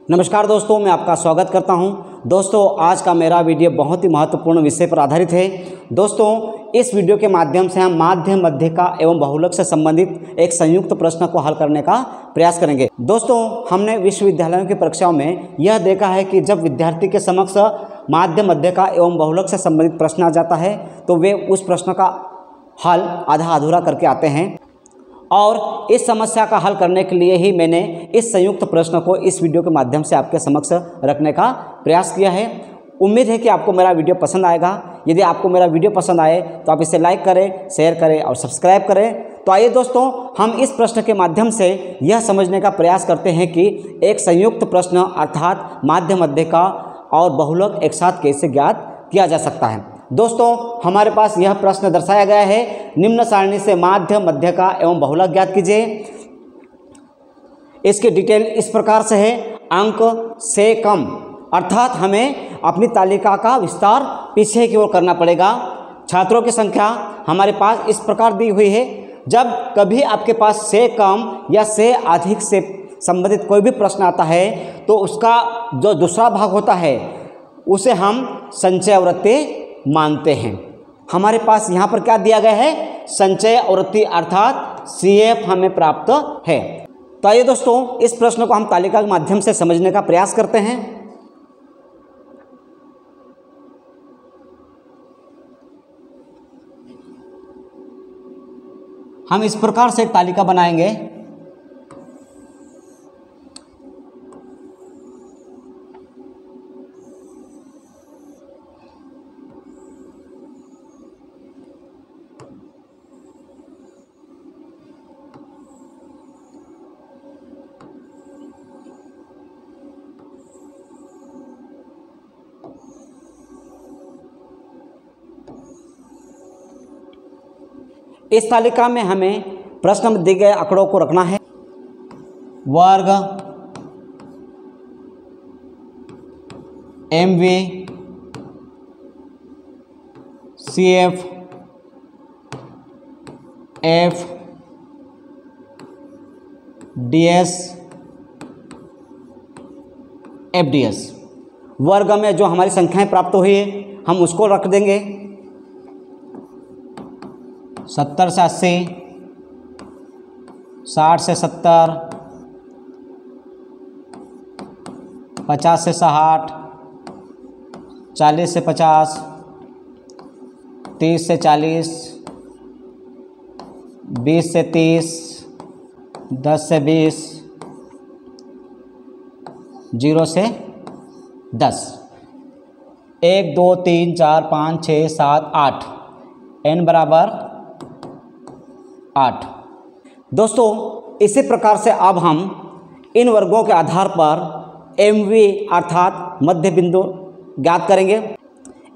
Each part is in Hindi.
नमस्कार दोस्तों, मैं आपका स्वागत करता हूं। दोस्तों, आज का मेरा वीडियो बहुत ही महत्वपूर्ण विषय पर आधारित है। दोस्तों, इस वीडियो के माध्यम से हम माध्य, मध्यिका एवं बहुलक से संबंधित एक संयुक्त प्रश्न को हल करने का प्रयास करेंगे। दोस्तों, हमने विश्वविद्यालयों की परीक्षाओं में यह देखा है कि जब विद्यार्थी के समक्ष माध्य, मध्यिका एवं बहुलक से संबंधित प्रश्न आ जाता है तो वे उस प्रश्न का हल आधा अधूरा करके आते हैं, और इस समस्या का हल करने के लिए ही मैंने इस संयुक्त प्रश्न को इस वीडियो के माध्यम से आपके समक्ष रखने का प्रयास किया है। उम्मीद है कि आपको मेरा वीडियो पसंद आएगा। यदि आपको मेरा वीडियो पसंद आए तो आप इसे लाइक करें, शेयर करें और सब्सक्राइब करें। तो आइए दोस्तों, हम इस प्रश्न के माध्यम से यह समझने का प्रयास करते हैं कि एक संयुक्त प्रश्न अर्थात माध्य, मध्यिका और बहुलक एक साथ कैसे ज्ञात किया जा सकता है। दोस्तों, हमारे पास यह प्रश्न दर्शाया गया है, निम्न सारणी से माध्य, मध्यिका एवं बहुलक ज्ञात कीजिए। इसकी डिटेल इस प्रकार से है, अंक से कम, अर्थात हमें अपनी तालिका का विस्तार पीछे की ओर करना पड़ेगा। छात्रों की संख्या हमारे पास इस प्रकार दी हुई है। जब कभी आपके पास से कम या से अधिक से संबंधित कोई भी प्रश्न आता है तो उसका जो दूसरा भाग होता है उसे हम संचय आवृत्ति मानते हैं। हमारे पास यहाँ पर क्या दिया गया है, संचय आवृत्ति अर्थात CF हमें प्राप्त है। तो आइए दोस्तों, इस प्रश्न को हम तालिका के माध्यम से समझने का प्रयास करते हैं। हम इस प्रकार से एक तालिका बनाएंगे। इस तालिका में हमें प्रश्न में दिए गए आंकड़ों को रखना है। वर्ग, MV, CF, F, DS, FDS। वर्ग में जो हमारी संख्याएं प्राप्त हुई है हम उसको रख देंगे। 70 से 80, 60 से 70, 50 से 60, 40 से 50, 30 से 40, 20 से 30, 10 से 20, 0 से 10, 1 2 3 4 5 6 7 8, n बराबर 8। दोस्तों, इसी प्रकार से अब हम इन वर्गों के आधार पर MV अर्थात मध्य बिंदु ज्ञात करेंगे।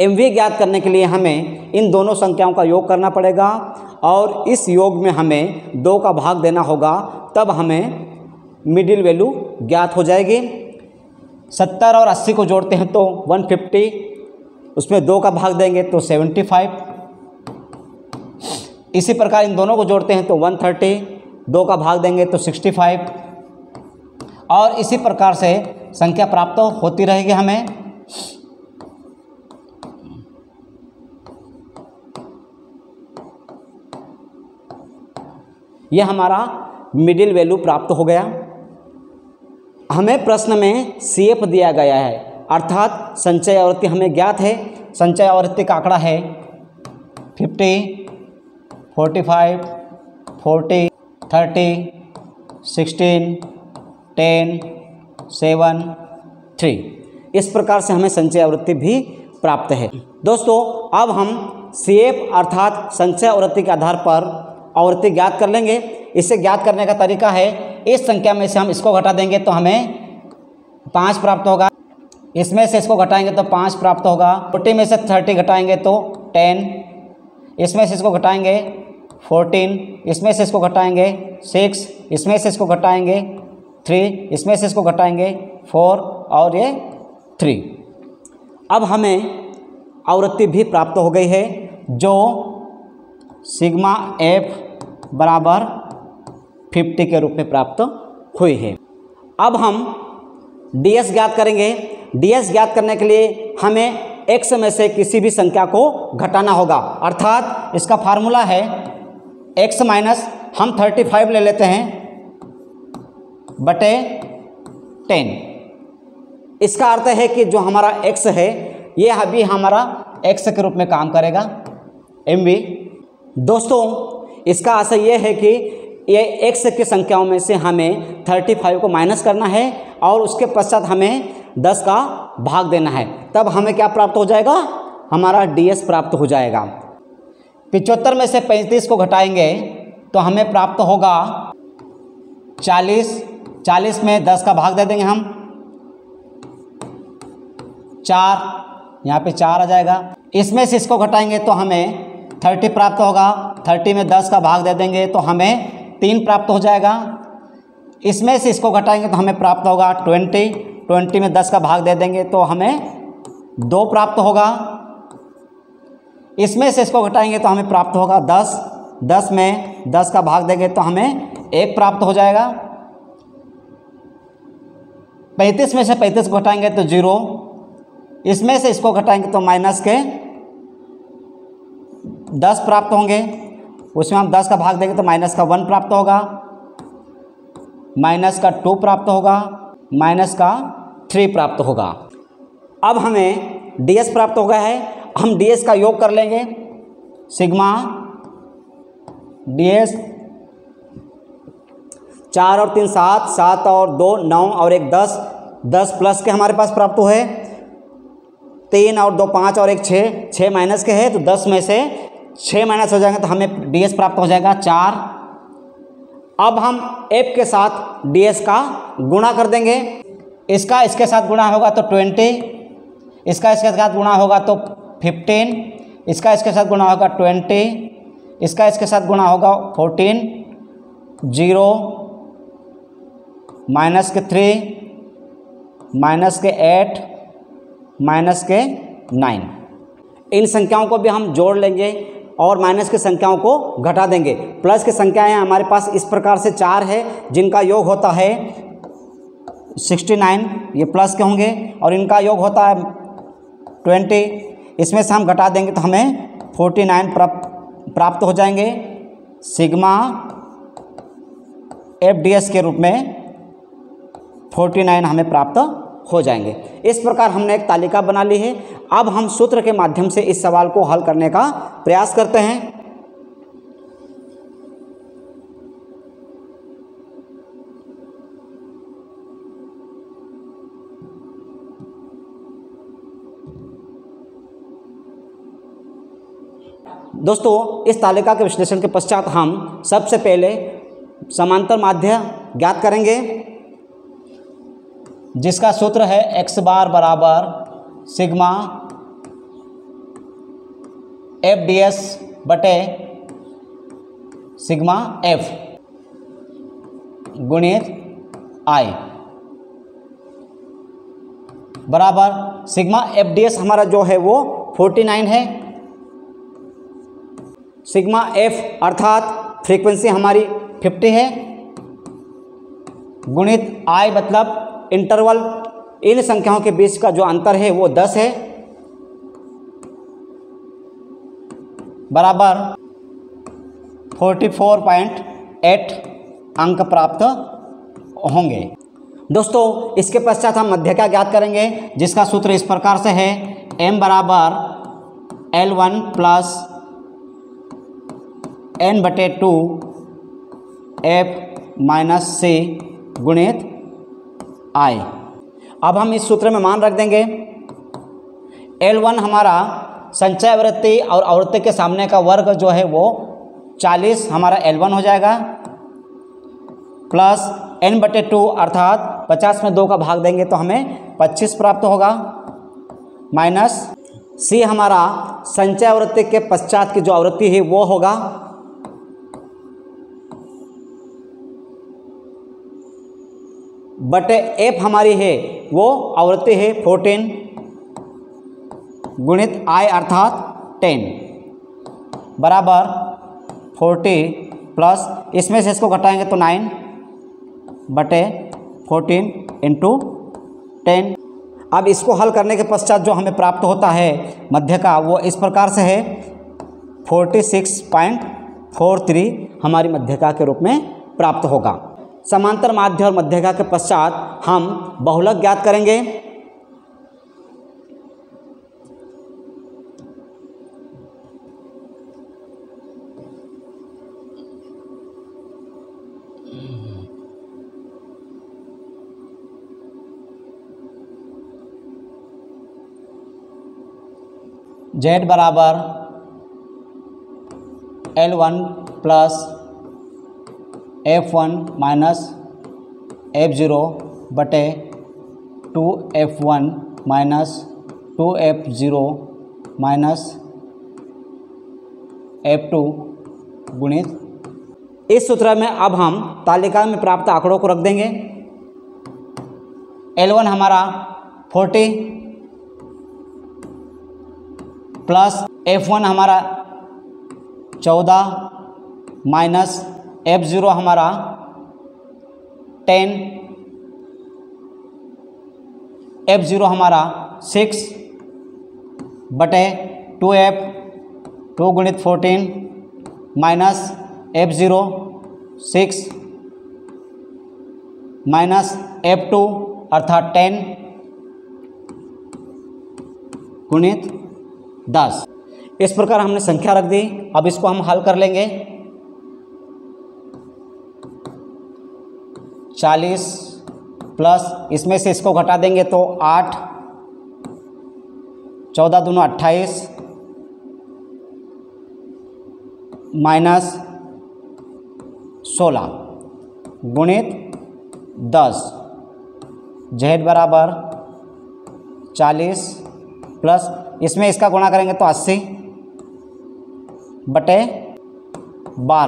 MV ज्ञात करने के लिए हमें इन दोनों संख्याओं का योग करना पड़ेगा और इस योग में हमें 2 का भाग देना होगा, तब हमें मिडिल वैल्यू ज्ञात हो जाएगी। 70 और 80 को जोड़ते हैं तो 150, उसमें 2 का भाग देंगे तो 75। इसी प्रकार इन दोनों को जोड़ते हैं तो 130, 2 का भाग देंगे तो 65, और इसी प्रकार से संख्या प्राप्त होती रहेगी हमें। यह हमारा मिडिल वैल्यू प्राप्त हो गया। हमें प्रश्न में CF दिया गया है अर्थात संचय आवृत्ति हमें ज्ञात है। संचय आवृत्ति का आंकड़ा है 50, 45, 40, 30, 16, 10, 7, 3। इस प्रकार से हमें संचय आवृत्ति भी प्राप्त है। दोस्तों, अब हम CF अर्थात संचय आवृत्ति के आधार पर आवृत्ति ज्ञात कर लेंगे। इसे ज्ञात करने का तरीका है, इस संख्या में से हम इसको घटा देंगे तो हमें 5 प्राप्त होगा, इसमें से इसको घटाएंगे तो 5 प्राप्त होगा, 40 में से 30 घटाएंगे तो 10, इसमें से इसको घटाएंगे 14, इसमें से इसको घटाएंगे 6, इसमें से इसको घटाएंगे 3, इसमें से इसको घटाएंगे 4 और ये 3। अब हमें आवृत्ति भी प्राप्त हो गई है जो सिग्मा F बराबर 50 के रूप में प्राप्त हुई है। अब हम ds ज्ञात करेंगे। ds ज्ञात करने के लिए हमें x में से किसी भी संख्या को घटाना होगा, अर्थात इसका फार्मूला है x माइनस हम 35 ले लेते हैं बटे 10। इसका अर्थ है कि जो हमारा x है ये अभी हमारा x के रूप में काम करेगा mv। दोस्तों इसका आशय ये है कि ये x की संख्याओं में से हमें 35 को माइनस करना है और उसके पश्चात हमें 10 का भाग देना है, तब हमें क्या प्राप्त हो जाएगा, हमारा ds प्राप्त हो जाएगा। 75 में से 35 को घटाएंगे तो हमें प्राप्त होगा 40। 40 में 10 का भाग दे देंगे हम 4, यहाँ पे 4 आ जाएगा। इसमें से इसको घटाएंगे तो हमें 30 प्राप्त होगा। 30 में 10 का भाग दे देंगे तो हमें 3 प्राप्त हो जाएगा। इसमें से इसको घटाएंगे तो हमें प्राप्त होगा 20। 20 में 10 का भाग दे देंगे तो हमें 2 प्राप्त होगा। इसमें से इसको घटाएंगे तो हमें प्राप्त होगा 10। 10 में 10 का भाग देंगे तो हमें 1 प्राप्त हो जाएगा। 35 में से 35 को घटाएंगे तो 0। इसमें से इसको घटाएंगे तो माइनस के 10 प्राप्त होंगे। उसमें हम 10 का भाग देंगे तो माइनस का 1 प्राप्त होगा, माइनस का 2 प्राप्त होगा, माइनस का 3 प्राप्त होगा। अब हमें ds प्राप्त हो गया है, हम ds का योग कर लेंगे। सिग्मा ds 4 और 3 7, 7 और 2 9 और 1 10, 10 प्लस के हमारे पास प्राप्त हुए। 3 और 2 5 और 1 6, 6 माइनस के है तो 10 में से 6 माइनस हो जाएंगे तो हमें ds प्राप्त हो जाएगा 4। अब हम f के साथ ds का गुणा कर देंगे। इसका इसके साथ गुणा होगा तो 20, इसका इसके साथ गुणा होगा तो 15, इसका इसके साथ गुणा होगा 20, इसका इसके साथ गुणा होगा 14, 0 माइनस के 3, माइनस के 8, माइनस के 9। इन संख्याओं को भी हम जोड़ लेंगे और माइनस की संख्याओं को घटा देंगे। प्लस की संख्याएं हमारे पास इस प्रकार से 4 है जिनका योग होता है 69, ये प्लस के होंगे, और इनका योग होता है 20। इसमें से हम घटा देंगे तो हमें 49 प्राप्त हो जाएंगे। सिग्मा FDS के रूप में 49 हमें प्राप्त हो जाएंगे। इस प्रकार हमने एक तालिका बना ली है। अब हम सूत्र के माध्यम से इस सवाल को हल करने का प्रयास करते हैं। दोस्तों इस तालिका के विश्लेषण के पश्चात हम सबसे पहले समांतर माध्य ज्ञात करेंगे, जिसका सूत्र है x बार बराबर सिग्मा FDS बटे सिग्मा F गुणित I बराबर सिग्मा FDS हमारा जो है वो 49 है। सिग्मा F अर्थात फ्रीक्वेंसी हमारी 50 है, गुणित I मतलब इंटरवल, इन संख्याओं के बीच का जो अंतर है वो 10 है, बराबर 44.8 अंक प्राप्त होंगे। दोस्तों इसके पश्चात हम मध्य का ज्ञात करेंगे, जिसका सूत्र इस प्रकार से है m बराबर L1 प्लस n बटे 2 F माइनस C गुणित I। अब हम इस सूत्र में मान रख देंगे। L1 हमारा संचय आवृत्ति और आवृत्ति के सामने का वर्ग जो है वो 40 हमारा L1 हो जाएगा, प्लस n बटे 2 अर्थात 50 में 2 का भाग देंगे तो हमें 25 प्राप्त होगा, माइनस C हमारा संचय आवृत्ति के पश्चात की जो आवृत्ति है वो होगा बटे F हमारी है वो आवृत्ति है 14 गुणित I अर्थात 10 बराबर 40 प्लस इसमें से इसको घटाएंगे तो 9 बटे 14 इंटू 10। अब इसको हल करने के पश्चात जो हमें प्राप्त होता है मध्य का, वो इस प्रकार से है 46.43 हमारी मध्यका के रूप में प्राप्त होगा। समांतर माध्य और मध्यका के पश्चात हम बहुलक ज्ञात करेंगे। Z बराबर L1 plus F1 minus F0 बटे 2F1 minus 2F0 minus F2 गुणित। इस सूत्र में अब हम तालिका में प्राप्त आंकड़ों को रख देंगे। L1 हमारा 40 प्लस F1 हमारा 14 माइनस F0 हमारा 10, F0 हमारा 6 बटे 2F 2 गुणित 14 माइनस F0 6 माइनस F2 अर्थात 10 गुणित 10। इस प्रकार हमने संख्या रख दी। अब इसको हम हल कर लेंगे। 40 प्लस इसमें से इसको घटा देंगे तो 8, 14 दूनी 28 माइनस 16 गुणित 10। Z बराबर 40 प्लस इसमें इसका गुणा करेंगे तो 80 बटे 12।